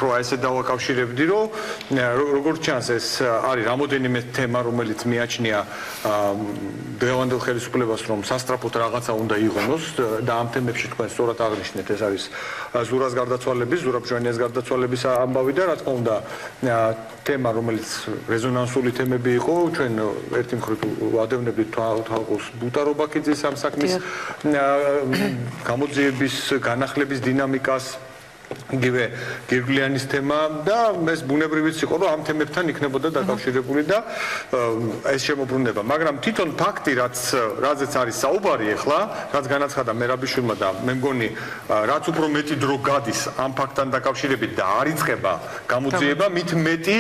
რო ესე დავაკავშირებდი, რომ როგორც ჩანს ეს არის რამოდენიმე თემა, რომელიც მიაჩნია დღევანდელ ხელისუფლებას, რომ სასტრაფოდ რაღაცა უნდა იღონოს და ამ თემებში თქვენ სწორად აღნიშნეთ, ეს არის ზურას გარდაცვალების, ზურაბ-ჟვანიას გარდაცვალების ამბავი და რა თქმა უნდა თემა, რომელიც რეზონანსული თემები იყო, ჩვენ ერთი მხრივ ვადევნებდით თვალყურს ბუტა რობაქიძის ამ საქმის გამოძიების, განახლების დინამიკას, იგივე გირგლიანის თემა და ეს ბუნებრივიც იყო, რომ ამ თემებთან იქნებოდა დაკავშირებული და ეს შემოbrunდება. მაგრამ თვითონ ფაქტი, რაზეც არის საუბარი ახლა, რაც განაცხადა მერაბიშვილმა და მე მგონი, რაც უფრო მეტი დრო გადის ამ ფაქტთან დაკავშირებით და არ იწყება გამოძიება, მით მეტი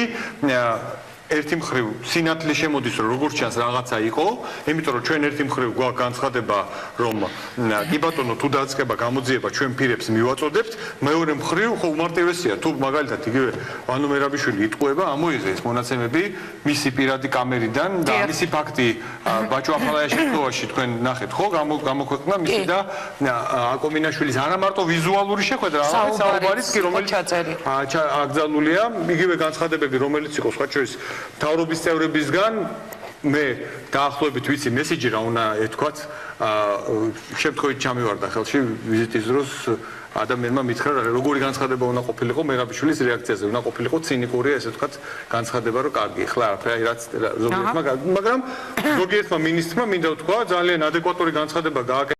ერთი მხრივ სინათლე შემოდის, რომ როგორც ჩანს რაღაცა იყო, იმიტომ რომ ჩვენ ერთი მხრივ გვაქვს განცხადება, რომ კი ბატონო, თუ დაწყება გამოძიება, ჩვენ პირებს მივაწოდებთ, მეორე მხრივ ხო უმარტივესია, თუ მაგალითად იგივე ვანო მერაბიშვილი იტყუება, ამოიღეს მონაცემები მისი პირადი კამერიდან და მისი ფაქტი ბაჭო ახალაიაშის შემთხვევაში თქვენ ნახეთ, ხო, გამოქვეყნა მისი და აკომინაშვილის არა მარტო ვიზუალური შეხვედრა, არამედ საუბარიც კი, რომელიც აკრძალულია, იგივე განცხადებები, რომელიც იყო სხვა შორის მთავრობის წევრებისგან მე დაახლოებით ვიცი მესიჯი რა უნდა ეთქვათ შემთხვევით ჩამივარდა ხელში ვიზიტის დროს ადამიანმა მითხრა როგორი განცხადება უნდა ყოფილიყო მერაბიშვილის რეაქციაზე უნდა ყოფილიყო ცინიკურია ესე ვთქვათ განცხადება რომ კარგი ხლა არაფერი რაც ზოგიერთმა მაგრამ ზოგიერთმა მინისტრმა მინდა ვთქვა ძალიან ადეკვატური განცხადება გააკეთა